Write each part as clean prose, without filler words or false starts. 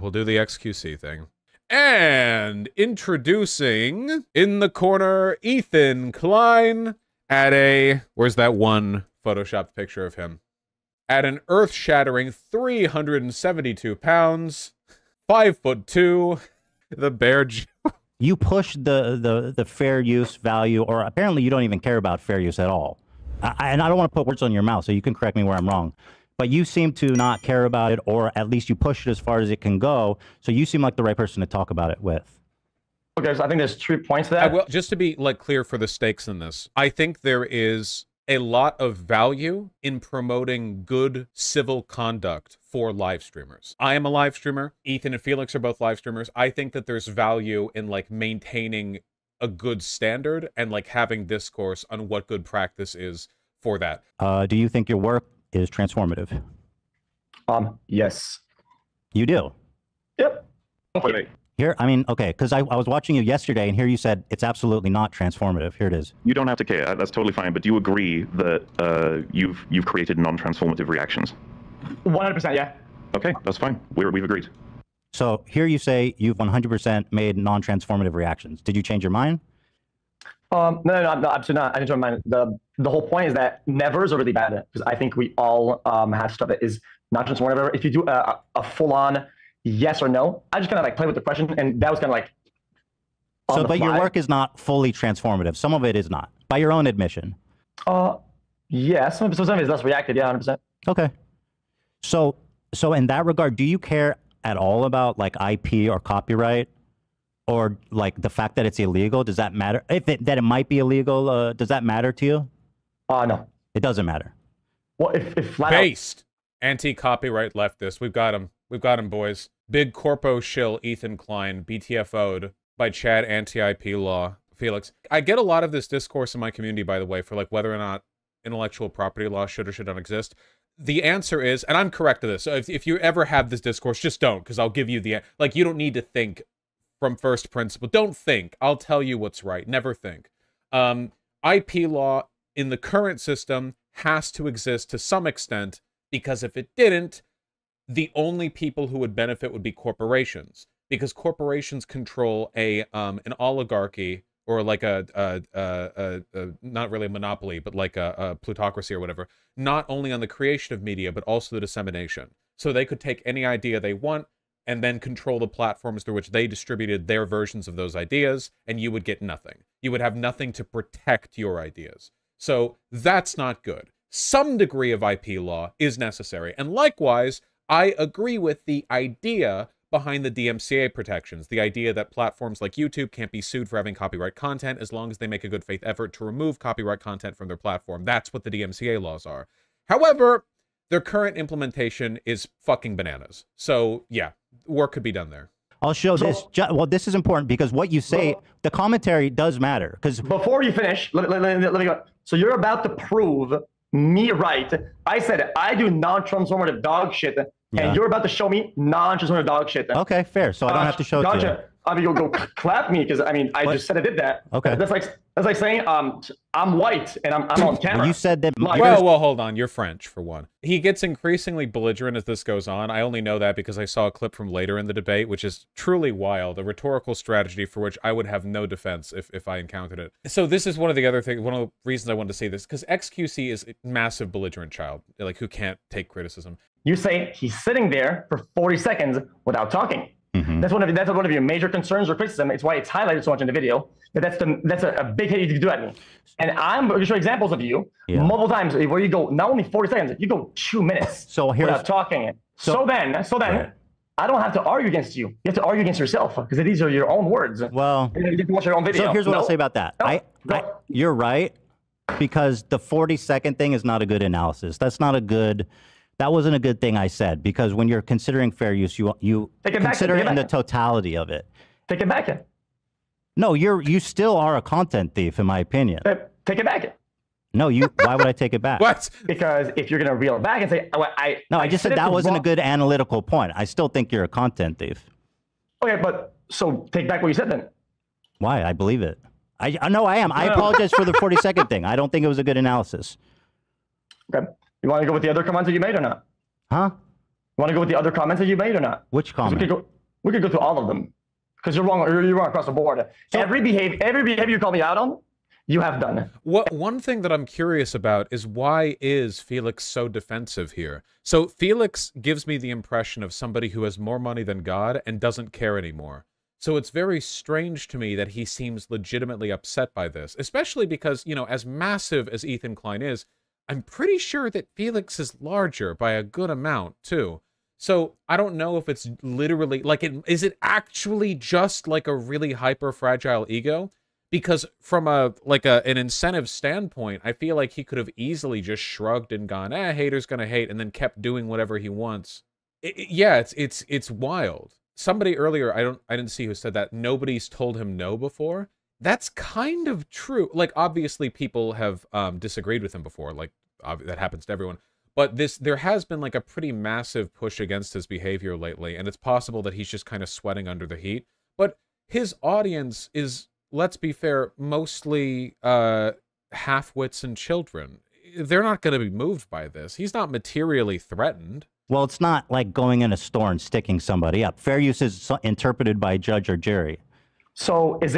We'll do the XQC thing. And introducing, in the corner, Ethan Klein at a... Where's that one photoshopped picture of him? At an earth-shattering 372 pounds, 5'2", the bear... You push the fair use value, or apparently you don't even care about fair use at all. And I don't want to put words on your mouth, so you can correct me where I'm wrong. But you seem to not care about it, or at least you push it as far as it can go. So you seem like the right person to talk about it with. Okay, so I think there's 3 points to that. Just to be clear for the stakes in this, I think there is a lot of value in promoting good civil conduct for live streamers. I am a live streamer. Ethan and Felix are both live streamers. I think that there's value in maintaining a good standard and having discourse on what good practice is for that. Do you think your work is transformative? Yes. You do? Yep. Wait. Here, I mean, okay, because I was watching you yesterday, and here you said it's absolutely not transformative. Here it is. You don't have to care. That's totally fine. But do you agree that you've created non-transformative reactions? 100%, yeah. Okay, that's fine. We've agreed. So here you say you've 100% made non-transformative reactions. Did you change your mind? No, absolutely not. I didn't change my mind. The whole point is that nevers are really bad, because I think we all have stuff that is not transformative. If you do a full-on yes or no, I just kind of play with the question, and that was kind of So, but your work is not fully transformative. Some of it is not, by your own admission. Yeah, some of it is less reactive, yeah, 100%. Okay. So in that regard, do you care at all about IP or copyright, or the fact that it's illegal? Does that matter? That it might be illegal, does that matter to you? No. It doesn't matter. Well, if flat Based anti-copyright leftist, we've got him. We've got him, boys. Big corpo shill Ethan Klein, BTFO'd by Chad anti-IP law. Felix, I get a lot of this discourse in my community, by the way, for whether or not intellectual property law should or should not exist. The answer is, and I'm correct to this, so if you ever have this discourse, just don't, because I'll give you the... you don't need to think from first principle. Don't think. I'll tell you what's right. Never think. IP law in the current system has to exist to some extent, because if it didn't, the only people who would benefit would be corporations, because corporations control an oligarchy, or not really a monopoly, but a plutocracy or whatever, not only on the creation of media, but also the dissemination. So they could take any idea they want and then control the platforms through which they distributed their versions of those ideas, and you would get nothing. You would have nothing to protect your ideas. So that's not good. Some degree of IP law is necessary. And likewise, I agree with the idea behind the DMCA protections, the idea that platforms like YouTube can't be sued for having copyright content as long as they make a good faith effort to remove copyright content from their platform. That's what the DMCA laws are. However, their current implementation is fucking bananas. So yeah, work could be done there. I'll show this. Well, this is important because what you say, the commentary does matter. Because before you finish, let me go. So you're about to prove me right. I said I do non-transformative dog shit. And you're about to show me non-transformative dog shit. Okay, fair. So I don't have to show it to you. I mean, you'll go clap me because I just said I did that. Okay. That's like saying I'm white and I'm on camera. Well, you said that. Well, hold on. You're French for one. He gets increasingly belligerent as this goes on. I only know that because I saw a clip from later in the debate, which is truly wild. A rhetorical strategy for which I would have no defense if I encountered it. So this is one of the other things. One of the reasons I wanted to say this, because xQc is a massive belligerent child, who can't take criticism. You say he's sitting there for 40 seconds without talking. Mm-hmm. That's one of your major concerns or criticism. It's why it's highlighted so much in the video. That's a big hit you can do at me. And I'm going to show examples of you multiple times where you go not only 40 seconds, you go 2 minutes without talking. So then, right. I don't have to argue against you. You have to argue against yourself because these are your own words. Well, you have to watch your own video. So here's what I'll say about that. You're right, because the 40-second thing is not a good analysis. That wasn't a good thing I said, because when you're considering fair use, you consider it in the totality of it. Take it back. No, you still are a content thief, in my opinion. Take it back. No, why would I take it back? What? Because if you're going to reel it back and say, I just said that wasn't a good analytical point. I still think you're a content thief. Okay, but so take back what you said then. Why? I believe it. I know I am. I apologize for the 40-second thing. I don't think it was a good analysis. Okay. You want to go with the other comments that you made or not? Huh? Want to go with the other comments that you made or not? Which comment? We could go through all of them because you're wrong. You're wrong across the board. So, every behavior you call me out on, you have done. One thing that I'm curious about is why is Felix so defensive here? So Felix gives me the impression of somebody who has more money than God and doesn't care anymore. So it's very strange to me that he seems legitimately upset by this, especially because, you know, as massive as Ethan Klein is, I'm pretty sure that Felix is larger by a good amount, too. So I don't know if it's literally, like, is it actually just like a really hyper-fragile ego? Because from an incentive standpoint, I feel like he could have easily just shrugged and gone, haters gonna hate, and then kept doing whatever he wants. Yeah, it's wild. Somebody earlier, I didn't see who said that nobody's told him no before. That's kind of true. Like, obviously people have disagreed with him before, like that happens to everyone. But there has been like a pretty massive push against his behavior lately, and it's possible that he's just kind of sweating under the heat. But his audience is, let's be fair, mostly half-wits and children. They're not going to be moved by this. He's not materially threatened. Well, it's not like going in a store and sticking somebody up. Fair use is interpreted by a judge or jury. So is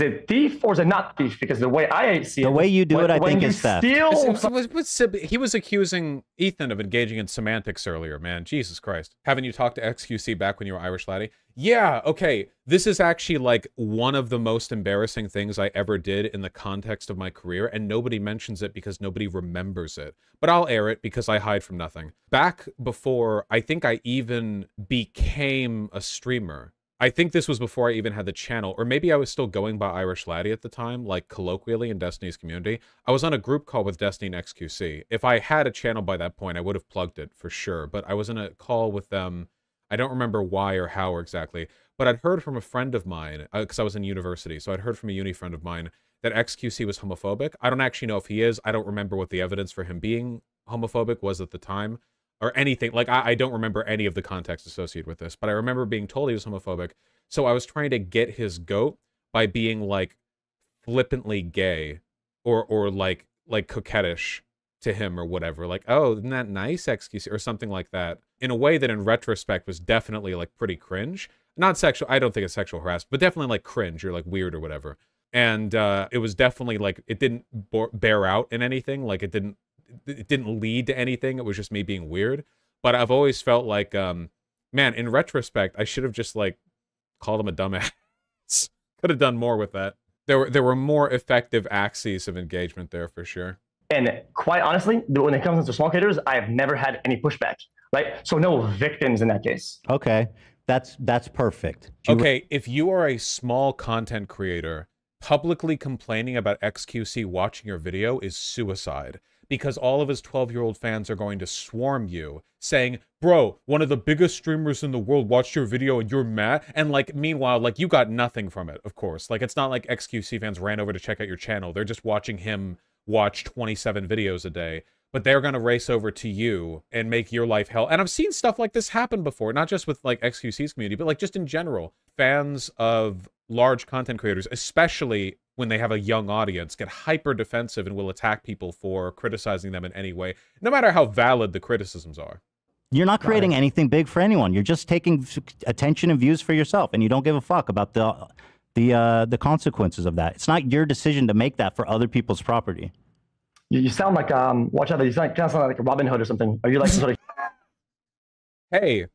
it thief or is it not thief? Because the way I see it, the way you do it, I think is theft. He was accusing Ethan of engaging in semantics earlier, man. Jesus Christ. Haven't you talked to xQc back when you were Irish laddie? Yeah, okay. This is actually like one of the most embarrassing things I ever did in the context of my career, and nobody mentions it because nobody remembers it. But I'll air it because I hide from nothing. Back before, I think I even became a streamer. I think this was before I even had the channel, or maybe I was still going by Irish Laddie at the time, like colloquially in Destiny's community. I was on a group call with Destiny and xQc. If I had a channel by that point, I would have plugged it for sure, but I was in a call with them. I don't remember why or how exactly, but I'd heard from a friend of mine, because I was in university, so I'd heard from a uni friend of mine that xQc was homophobic. I don't actually know if he is. I don't remember what the evidence for him being homophobic was at the time. Or anything. Like, I don't remember any of the context associated with this, but I remember being told he was homophobic. So I was trying to get his goat by being, like, flippantly gay or like coquettish to him or whatever. Like, oh, isn't that nice, xQc? Or something like that. In a way that in retrospect was definitely, like, pretty cringe. Not sexual. I don't think it's sexual harassment, but definitely, like, cringe or, like, weird or whatever. And it was definitely, like, it didn't bear out in anything. Like, it didn't lead to anything. It was just me being weird. But I've always felt like, man, in retrospect, I should have just, like, called him a dumbass. Could have done more with that. There were more effective axes of engagement there for sure. And quite honestly, when it comes to small creators, I have never had any pushback, right? So no victims in that case. Okay, that's perfect. Okay, if you are a small content creator, publicly complaining about xQc watching your video is suicide. Because all of his 12-year-old fans are going to swarm you, saying, bro, one of the biggest streamers in the world watched your video and you're mad? And, like, meanwhile, like, you got nothing from it, of course. Like, it's not like xQc fans ran over to check out your channel. They're just watching him watch 27 videos a day. But they're gonna race over to you and make your life hell. And I've seen stuff like this happen before, not just with, like, xQc's community, but, like, just in general. Fans of large content creators, especially when they have a young audience, get hyper defensive and will attack people for criticizing them in any way, no matter how valid the criticisms are. You're not creating anything big for anyone. You're just taking attention and views for yourself, and you don't give a fuck about the consequences of that. It's not your decision to make that for other people's property. You sound like watch out! You sound like Robin Hood or something. Are you like some sort of? Hey,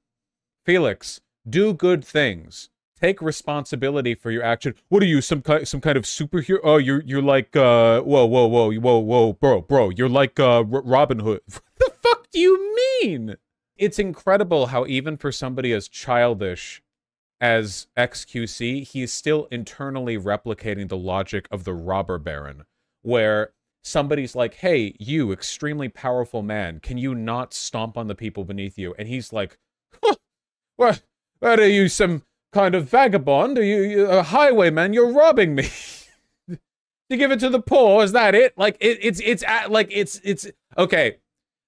Felix, do good things. Take responsibility for your action. What are you, some kind of superhero? Oh, you're like whoa, bro, you're like Robin Hood. What the fuck do you mean? It's incredible how even for somebody as childish as xQc, he's still internally replicating the logic of the robber baron, where somebody's like, hey, you extremely powerful man, can you not stomp on the people beneath you? And he's like, huh, what are you, some kind of vagabond? Are you a highwayman? You're robbing me. You give it to the poor, is that it? Like, it's okay.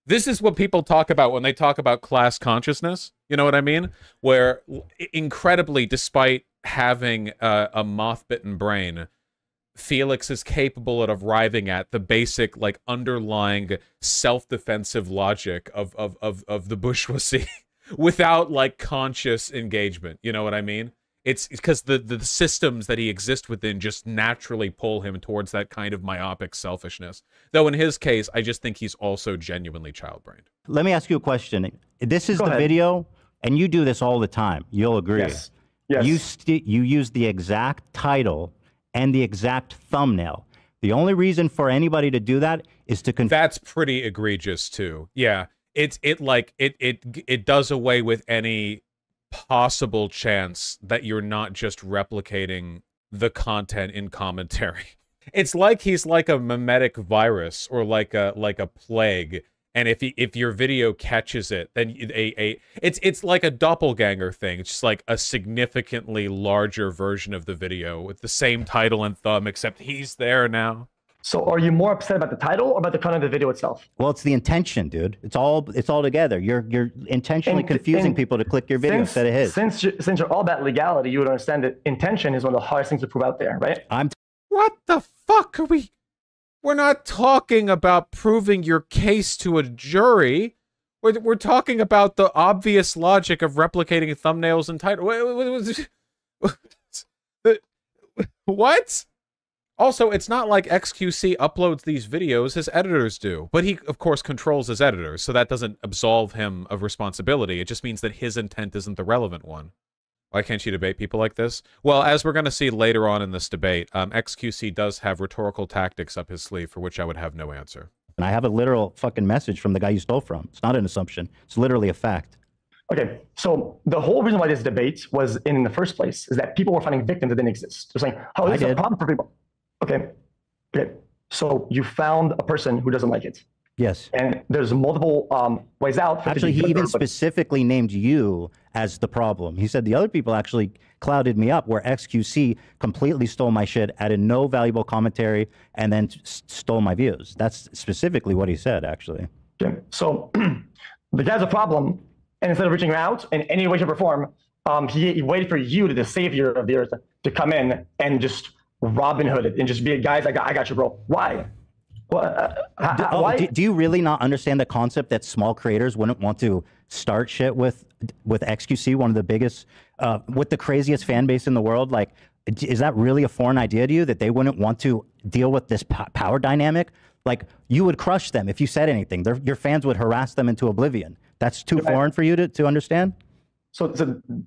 This is what people talk about when they talk about class consciousness. You know what I mean? Where, incredibly, despite having a moth-bitten brain, Felix is capable of arriving at the basic, like, underlying self-defensive logic of the bourgeoisie. without like conscious engagement. You know what I mean? It's because the systems that he exists within just naturally pull him towards that kind of myopic selfishness. Though in his case, I just think he's also genuinely child-brained. Let me ask you a question. This is Go the ahead. video, and you do this all the time. You'll agree. Yes. Yes. You use the exact title and the exact thumbnail. The only reason for anybody to do that is to That's pretty egregious too. Yeah, it does away with any possible chance that you're not just replicating the content in commentary. It's like he's like a mimetic virus or like a plague, and if your video catches it, then it's like a doppelganger thing. It's just like a significantly larger version of the video with the same title and thumb, except he's there now. So are you more upset about the title or about the content of the video itself? Well, it's the intention, dude. It's all together. You're intentionally confusing people to click your video instead of his. Since you're all about legality, you would understand that intention is one of the hardest things to prove out there, right? What the fuck are we? We're not talking about proving your case to a jury. We're talking about the obvious logic of replicating thumbnails and titles. What? Also, it's not like xQc uploads these videos, his editors do. But he, of course, controls his editors, so that doesn't absolve him of responsibility. It just means that his intent isn't the relevant one. Why can't you debate people like this? Well, as we're going to see later on in this debate, xQc does have rhetorical tactics up his sleeve for which I would have no answer. And I have a literal fucking message from the guy you stole from. It's not an assumption. It's literally a fact. Okay, so the whole reason why this debate was in the first place is that people were finding victims that didn't exist. They're saying, oh, this is a problem for people. Okay. So you found a person who doesn't like it. Yes. And there's multiple ways out. Actually, he even specifically named you as the problem. He said the other people actually clouded me up, where xQc completely stole my shit, added no valuable commentary, and then stole my views. That's specifically what he said, actually. Okay. So the guy's a problem, and instead of reaching out in any way, shape, or form, he waited for you, the savior of the earth, to come in and just Robin Hood it and just be, guys, I got you, bro. Why? Why? Do you really not understand the concept that small creators wouldn't want to start shit with xQc, one of the biggest, with the craziest fan base in the world? Like, is that really a foreign idea to you, that they wouldn't want to deal with this power dynamic? Like, you would crush them if you said anything. Your fans would harass them into oblivion. That's too foreign for you to understand? So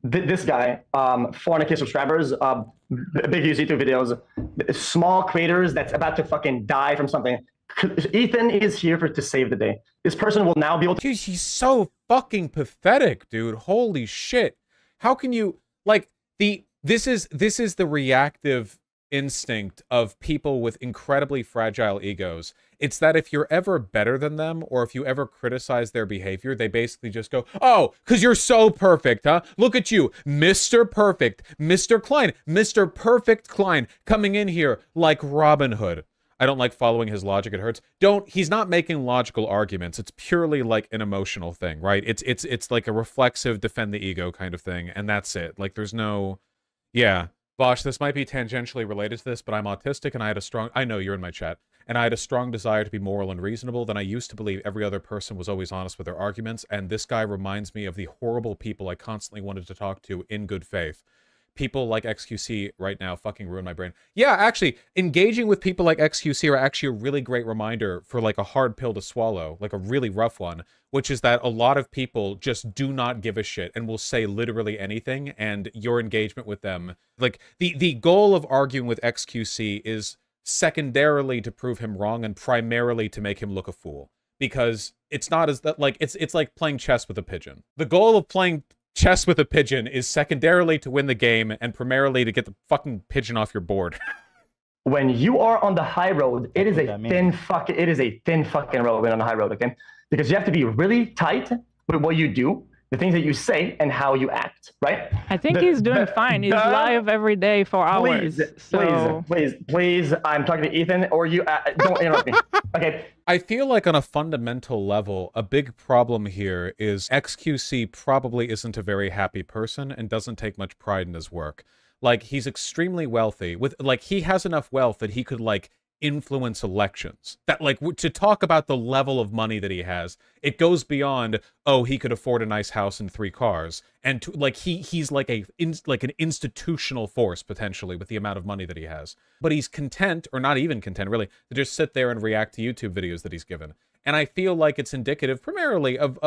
this guy, 400K subscribers, big YouTube videos, small creators that's about to fucking die from something. Ethan is here to save the day. This person will now be able to. Dude, he's so fucking pathetic, dude. Holy shit. How can you, like, this is the reactive instinct of people with incredibly fragile egos. It's that if you're ever better than them, or if you ever criticize their behavior, they basically just go, oh, because you're so perfect, huh? Look at you, Mr. Perfect, Mr. Klein, Mr. Perfect Klein, coming in here like Robin Hood. I don't like following his logic, it hurts. He's not making logical arguments. It's purely like an emotional thing, right? It's like a reflexive defend the ego kind of thing, and that's it. Like, there's no, yeah. Vaush, this might be tangentially related to this, but I'm autistic and I know you're in my chat, and I had a strong desire to be moral and reasonable. Then I used to believe every other person was always honest with their arguments, and this guy reminds me of the horrible people I constantly wanted to talk to in good faith. People like xQc right now fucking ruin my brain. Yeah, actually, engaging with people like xQc are actually a really great reminder for like a hard pill to swallow, like a really rough one, which is that a lot of people just do not give a shit and will say literally anything, and your engagement with them, like the goal of arguing with xQc is secondarily to prove him wrong and primarily to make him look a fool, because it's not as that, like, it's like playing chess with a pigeon. The goal of playing chess with a pigeon is secondarily to win the game and primarily to get the fucking pigeon off your board. When you are on the high road, it is a thin fucking road when on the high road, okay? Because you have to be really tight with what you do, the things that you say, and how you act, right? I think he's doing fine. He's live every day for hours. Please, I'm talking to Ethan, or you, don't interrupt me. Okay. I feel like on a fundamental level, a big problem here is xQc probably isn't a very happy person and doesn't take much pride in his work. Like, he's extremely wealthy. He has enough wealth that he could, like, influence elections. That, like, to talk about the level of money that he has, it goes beyond, oh, he could afford a nice house and 3 cars, and to, like, he's like an institutional force potentially with the amount of money that he has. But he's content, or not even content really, to just sit there and react to YouTube videos that he's given. And I feel like it's indicative primarily of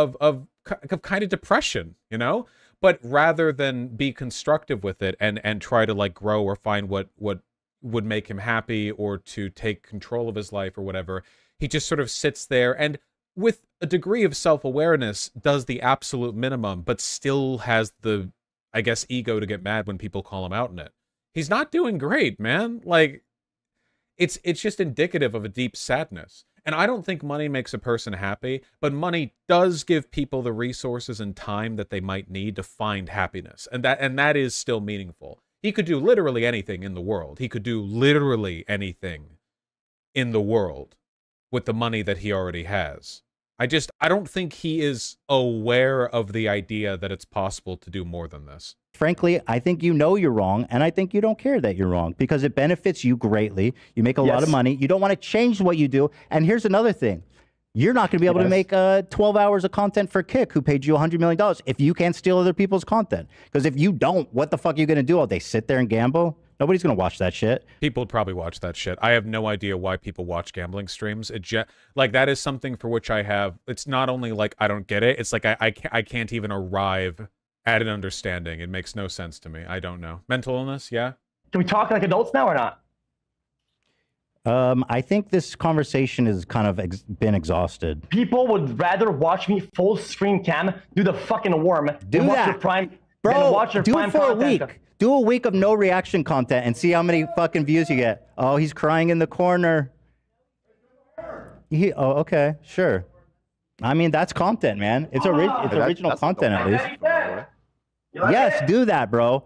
kind of depression, you know? But rather than be constructive with it and try to, like, grow or find what would make him happy or to take control of his life or whatever, he just sort of sits there and with a degree of self-awareness does the absolute minimum, but still has the, I guess, ego to get mad when people call him out in it. He's not doing great, man. Like, it's just indicative of a deep sadness. And I don't think money makes a person happy, but money does give people the resources and time that they might need to find happiness. And that is still meaningful. He could do literally anything in the world. He could do literally anything in the world with the money that he already has. I don't think he is aware of the idea that it's possible to do more than this. Frankly, I think you know you're wrong, and I think you don't care that you're wrong because it benefits you greatly. You make a lot of money. You don't want to change what you do. And here's another thing. You're not going to be able to make 12 hours of content for Kick, who paid you $100 million, if you can't steal other people's content. Because if you don't, what the fuck are you going to do all day? Sit there and gamble? Nobody's going to watch that shit. People would probably watch that shit. I have no idea why people watch gambling streams. Like, that is something for which I have... It's not only, like, I don't get it. It's like I can't even arrive at an understanding. It makes no sense to me. I don't know. Mental illness, yeah? Can we talk like adults now or not? I think this conversation has kind of been exhausted. People would rather watch me full screen cam do the fucking worm than watch your prime. Bro, watch your do prime it for content. a week. Do a week of no reaction content and see how many fucking views you get. Oh, he's crying in the corner. Oh, okay, sure. I mean, that's content, man. It's original content at least. Yes, do that, bro.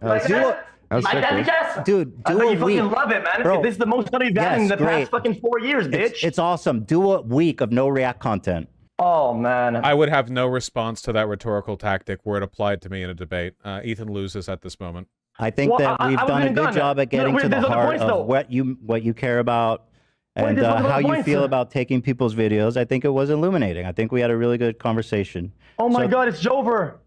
Dude, do a week. You fucking love it, man. Bro, this is the most money you've gotten in the past fucking 4 years, bitch. It's awesome. Do a week of no react content. Oh, man. I would have no response to that rhetorical tactic were it applied to me in a debate. Ethan loses at this moment. I think that we've done a good job at getting to the heart of what you care about and how you feel about taking people's videos. I think it was illuminating. I think we had a really good conversation. Oh, my God, it's over.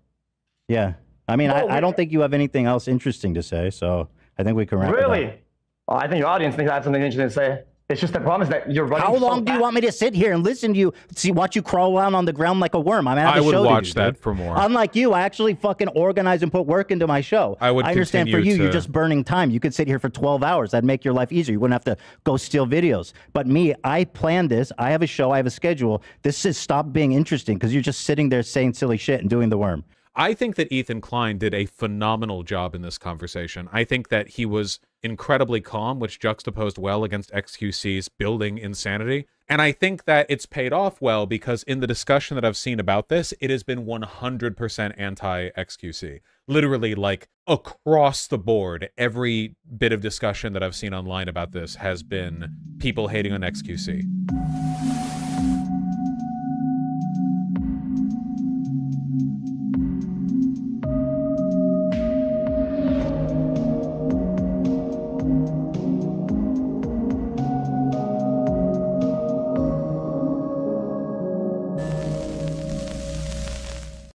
Yeah. I mean, I don't think you have anything else interesting to say, so I think we can wrap it up. Really? Oh, I think your audience thinks I have something interesting to say. It's just the problem is that you're running. How long do you want me to sit here and listen to you? Watch you crawl around on the ground like a worm? I would watch that for more. Unlike you, I actually fucking organize and put work into my show. I understand for you, you're just burning time. You could sit here for 12 hours. That'd make your life easier. You wouldn't have to go steal videos. But me, I planned this. I have a show. I have a schedule. This has stopped being interesting because you're just sitting there saying silly shit and doing the worm. I think that Ethan Klein did a phenomenal job in this conversation. I think that he was incredibly calm, which juxtaposed well against xQc's building insanity. And I think that it's paid off well because in the discussion that I've seen about this, it has been 100% anti-xQc. Literally, like, across the board, every bit of discussion that I've seen online about this has been people hating on xQc.